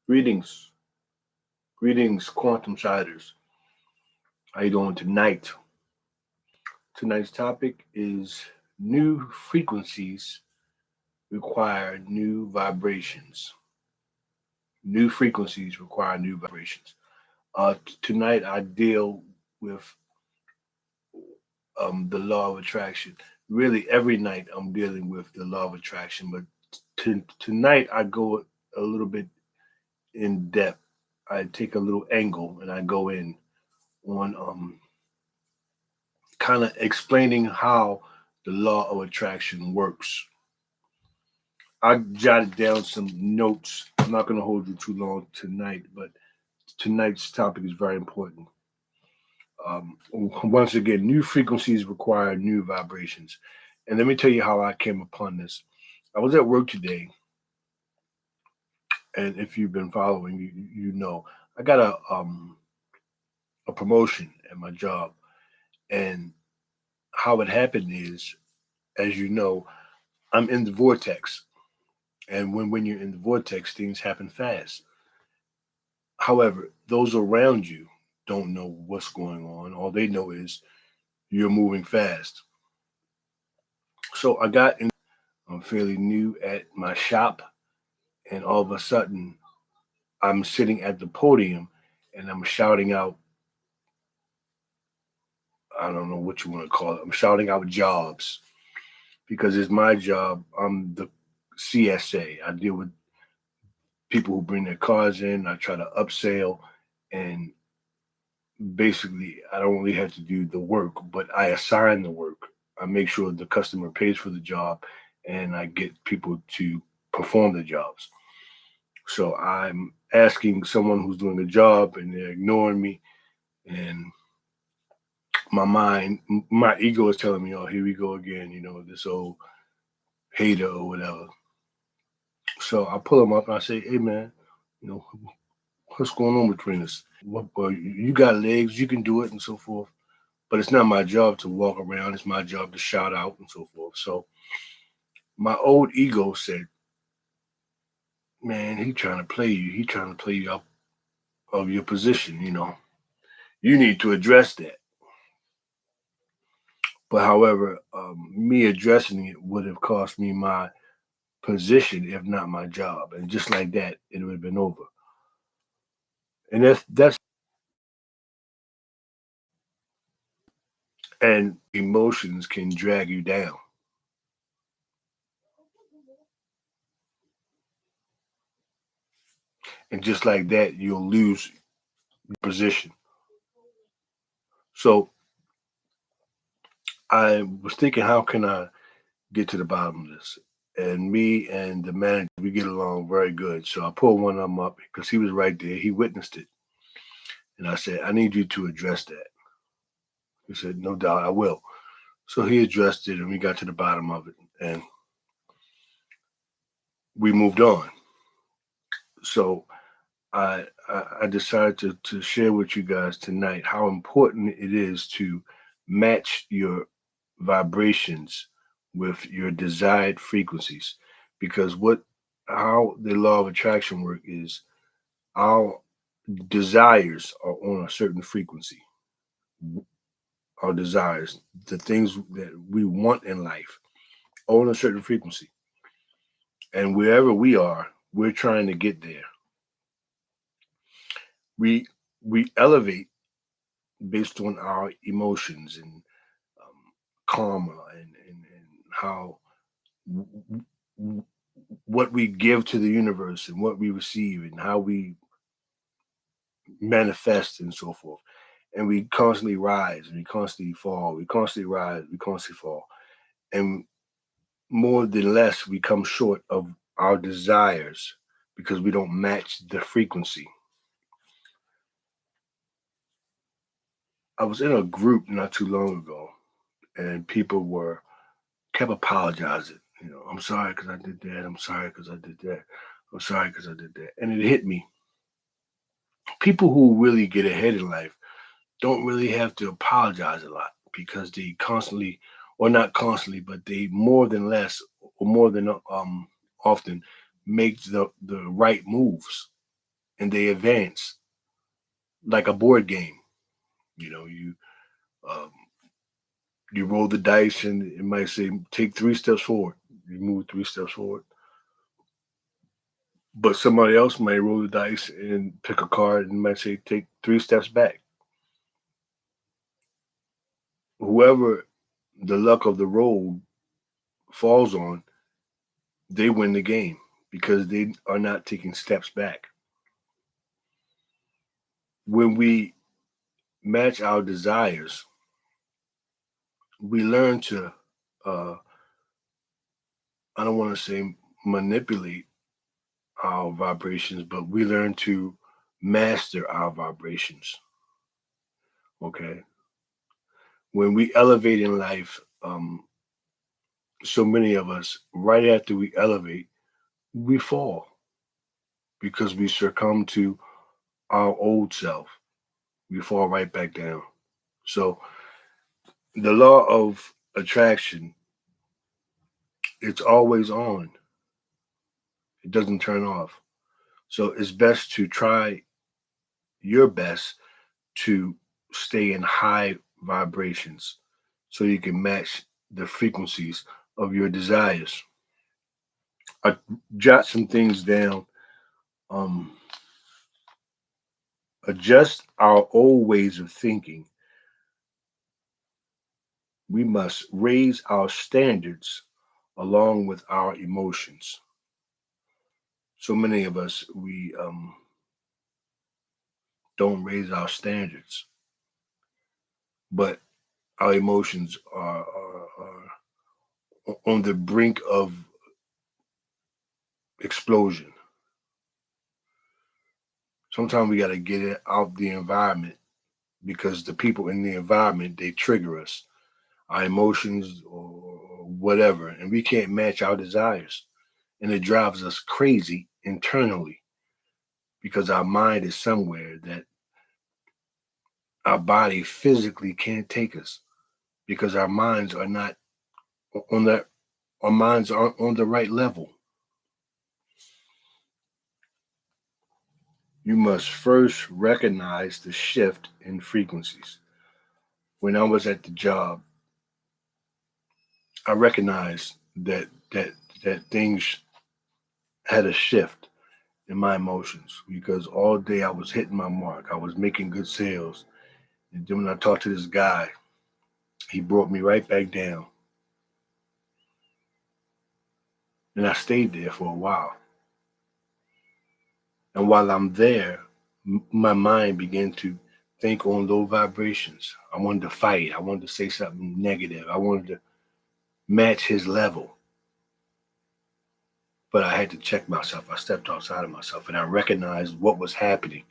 Greetings, greetings, quantum shiders. How you doing tonight? Tonight's topic is new frequencies require new vibrations. New frequencies require new vibrations. Tonight I deal with the law of attraction. Really, every night I'm dealing with the law of attraction, but tonight I go a little bit in depth. I take a little angle and I go in on kind of explaining how the law of attraction works. I jotted down some notes. I'm not going to hold you too long tonight, but tonight's topic is very important. Once again, new frequencies require new vibrations. And let me tell you how I came upon this. I was at work today, and if you've been following, you know I got a promotion at my job, and how it happened is, as you know, I'm in the vortex. And when you're in the vortex, things happen fast. However, those around you don't know what's going on. All they know is you're moving fast. So I got in, I'm fairly new at my shop, and all of a sudden, I'm sitting at the podium and I'm shouting out, I don't know what you want to call it, I'm shouting out jobs because it's my job. I'm the CSA. I deal with people who bring their cars in. I try to upsell, and basically I don't really have to do the work, but I assign the work. I make sure the customer pays for the job and I get people to perform the jobs. So I'm asking someone who's doing a job and they're ignoring me, and my ego is telling me, oh, here we go again, this old hater or whatever. So I pull them up and I say, hey man, you know, what's going on between us? Well, you got legs, you can do it and so forth. But it's not my job to walk around. It's my job to shout out and so forth. So my old ego said, "Man, he trying to play you. He trying to play you out of your position. You need to address that." But however, me addressing it would have cost me my position, if not my job. And just like that, it would have been over. And that's and emotions can drag you down. And just like that, you'll lose your position. So I was thinking, how can I get to the bottom of this? And me and the manager, we get along very good. So I pulled one of them up because he was right there. He witnessed it. And I said, I need you to address that. He said, no doubt, I will. So he addressed it and we got to the bottom of it and we moved on. So I decided to share with you guys tonight how important it is to match your vibrations with your desired frequencies. Because how the law of attraction work is our desires are on a certain frequency. Our desires, the things that we want in life, are on a certain frequency. And wherever we are, we're trying to get there. We we elevate based on our emotions and karma and how what we give to the universe and what we receive and how we manifest and so forth. And we constantly rise and we constantly fall. We constantly rise, we constantly fall. And more than less, we come short of our desires because we don't match the frequency. I was in a group not too long ago, and people were kept apologizing. I'm sorry because I did that. I'm sorry because I did that. I'm sorry because I did that. And it hit me. People who really get ahead in life don't really have to apologize a lot because they constantly, or not constantly, but they more than less or more than often make the right moves. and they advance like a board game. You know, um, you roll the dice, and it might say take 3 steps forward. You move 3 steps forward, but somebody else might roll the dice and pick a card and might say take 3 steps back. Whoever the luck of the roll falls on, they win the game because they are not taking steps back. When we match our desires, we learn to, uh, I don't want to say manipulate our vibrations, but we learn to master our vibrations. Okay. When we elevate in life, so many of us, right after we elevate, we fall because we succumb to our old self. We fall right back down. So the law of attraction, it's always on. It doesn't turn off. So it's best to try your best to stay in high vibrations so you can match the frequencies of your desires. I jot some things down. Um, adjust our old ways of thinking. We must raise our standards along with our emotions. So many of us, we don't raise our standards, but our emotions are on the brink of explosion. Sometimes we got to get it out the environment because the people in the environment, they trigger us, our emotions or whatever, and we can't match our desires. And it drives us crazy internally because our mind is somewhere that our body physically can't take us because our minds are not on that, our minds aren't on the right level. You must first recognize the shift in frequencies. When I was at the job, I recognized that things had a shift in my emotions because all day I was hitting my mark. I was making good sales. And then when I talked to this guy, he brought me right back down. And I stayed there for a while. And while I'm there, my mind began to think on low vibrations. I wanted to fight. I wanted to say something negative. I wanted to match his level. But I had to check myself. I stepped outside of myself and I recognized what was happening.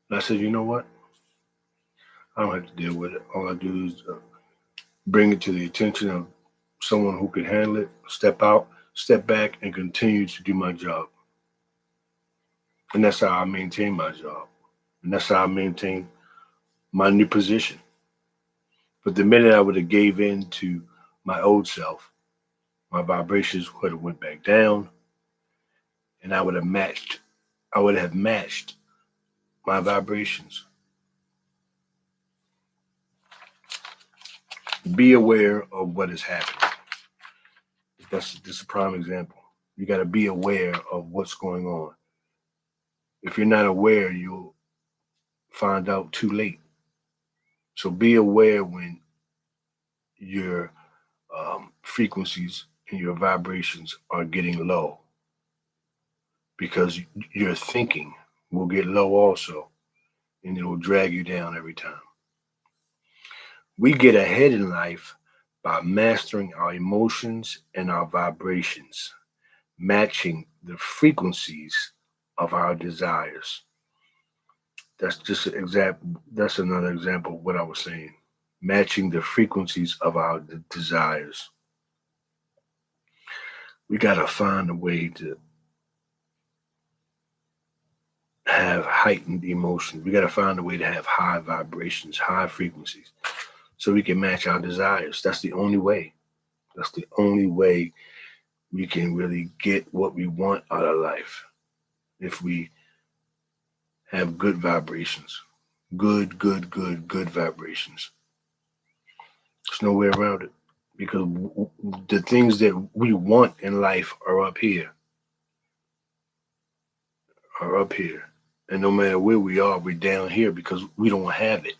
And I said, you know what? I don't have to deal with it. All I do is bring it to the attention of someone who can handle it, step out, step back, and continue to do my job. And that's how I maintain my job. And that's how I maintain my new position. But the minute I would have gave in to my old self, my vibrations would have went back down, and I would have matched my vibrations. Be aware of what is happening. That's just a prime example. You got to be aware of what's going on. If you're not aware, you'll find out too late. So be aware when your frequencies and your vibrations are getting low because your thinking will get low also and it will drag you down every time. We get ahead in life by mastering our emotions and our vibrations, matching the frequencies of our desires. That's just an example. That's another example of what I was saying. Matching the frequencies of our desires. We got to find a way to have heightened emotions. We got to find a way to have high vibrations, high frequencies, so we can match our desires. That's the only way. That's the only way we can really get what we want out of life. if we have good vibrations. Good vibrations. There's no way around it. Because the things that we want in life are up here. And no matter where we are, we're down here because we don't have it.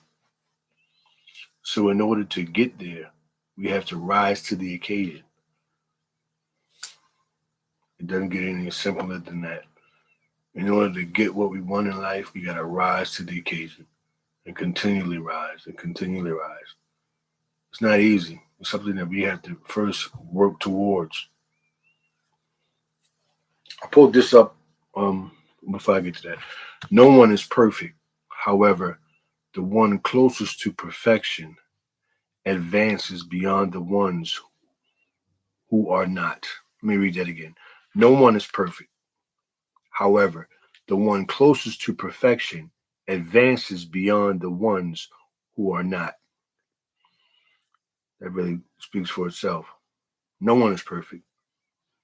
So in order to get there, we have to rise to the occasion. It doesn't get any simpler than that. In order to get what we want in life, we got to rise to the occasion and continually rise and continually rise. It's not easy. It's something that we have to first work towards. I pulled this up before I get to that. No one is perfect. However, the one closest to perfection advances beyond the ones who are not. Let me read that again. No one is perfect. However, the one closest to perfection advances beyond the ones who are not. That really speaks for itself. No one is perfect.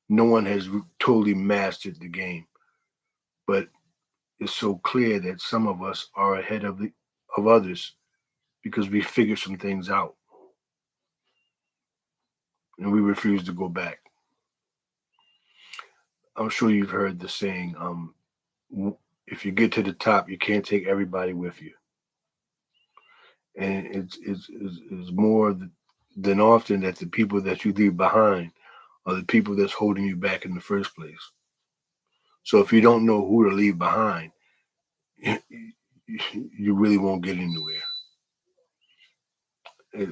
No one has totally mastered the game, but it's so clear that some of us are ahead of others because we figured some things out and we refuse to go back. I'm sure you've heard the saying, if you get to the top, you can't take everybody with you. And it's more than often that the people that you leave behind are the people that's holding you back in the first place. So if you don't know who to leave behind, you really won't get anywhere. It,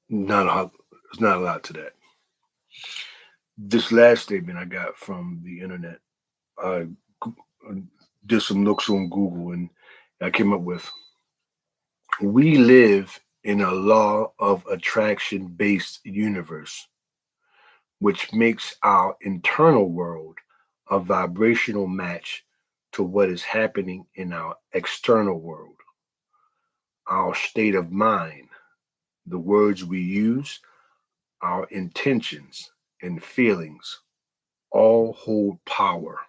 not a, there's not a lot to that. This last statement I got from the internet. I did some looks on Google and I came up with: we live in a law of attraction based universe, which makes our internal world a vibrational match to what is happening in our external world. Our state of mind, the words we use, our intentions and feelings all hold power,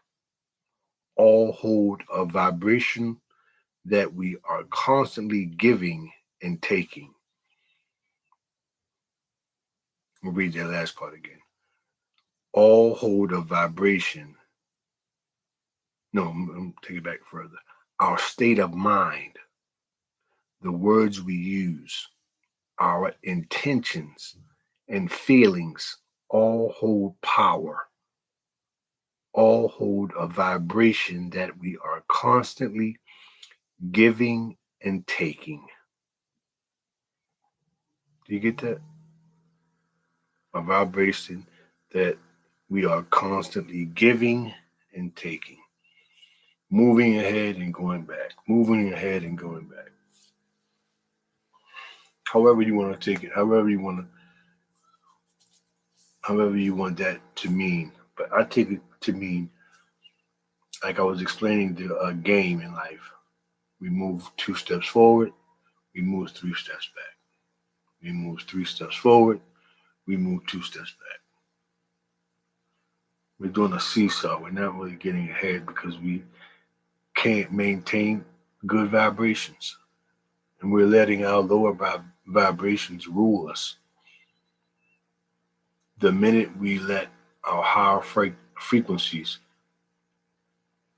all hold a vibration that we are constantly giving and taking. We'll read that last part again. All hold a vibration. No, I'm take it back further. Our state of mind, the words we use, our intentions and feelings all hold power, all hold a vibration that we are constantly giving and taking. Do you get that? A vibration that we are constantly giving and taking, moving ahead and going back, moving ahead and going back. However you want to take it, however you want that to mean. But I take it to mean, like I was explaining the game in life. We move 2 steps forward, we move 3 steps back. We move 3 steps forward, we move 2 steps back. We're doing a seesaw. We're not really getting ahead because we can't maintain good vibrations. And we're letting our lower vibrations rule us. The minute we let our higher frequencies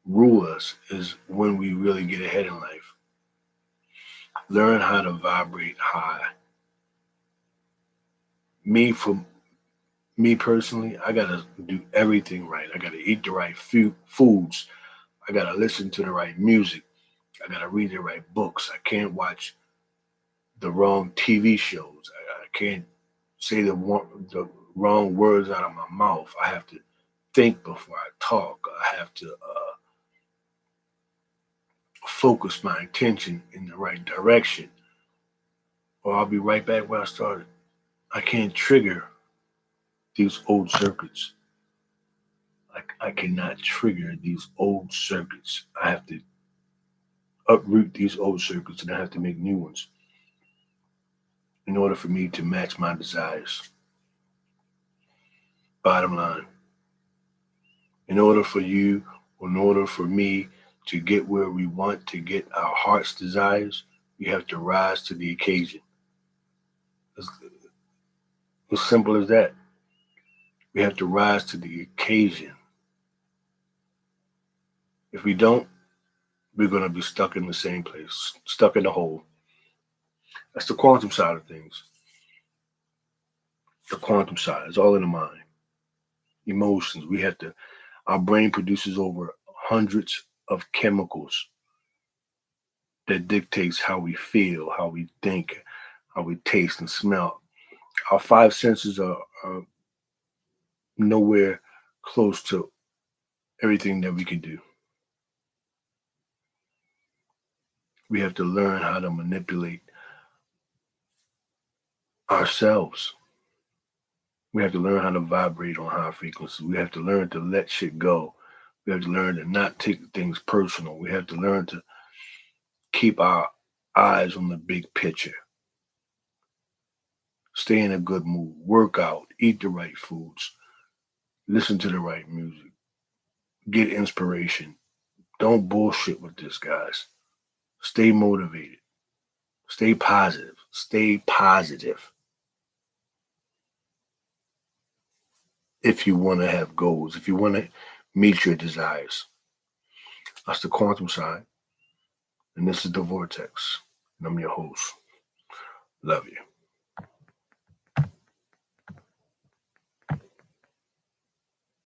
rule us is when we really get ahead in life. Learn how to vibrate high. For me personally, I gotta do everything right. I gotta eat the right foods. I gotta listen to the right music. I gotta read the right books. I can't watch the wrong TV shows. I can't say the wrong words out of my mouth. I have to think before I talk. I have to focus my attention in the right direction, or I'll be right back where I started. I can't trigger these old circuits. I cannot trigger these old circuits. I have to uproot these old circuits and I have to make new ones in order for me to match my desires. Bottom line, in order for you In order for me to get where we want to get our heart's desires, we have to rise to the occasion. It's as simple as that. We have to rise to the occasion. If we don't, we're going to be stuck in the same place, stuck in the hole. That's the quantum side of things. The quantum side is all in the mind. Emotions. Our brain produces over hundreds of chemicals that dictates how we feel, how we think, how we taste and smell. Our five senses are nowhere close to everything that we can do. We have to learn how to manipulate ourselves. We have to learn how to vibrate on high frequencies. We have to learn to let shit go. We have to learn to not take things personal. We have to learn to keep our eyes on the big picture. Stay in a good mood. Work out. Eat the right foods. Listen to the right music. Get inspiration. Don't bullshit with this, guys. Stay motivated. Stay positive. Stay positive. If you want to have goals, if you want to meet your desires. That's the quantum side. And this is the vortex. And I'm your host. Love you.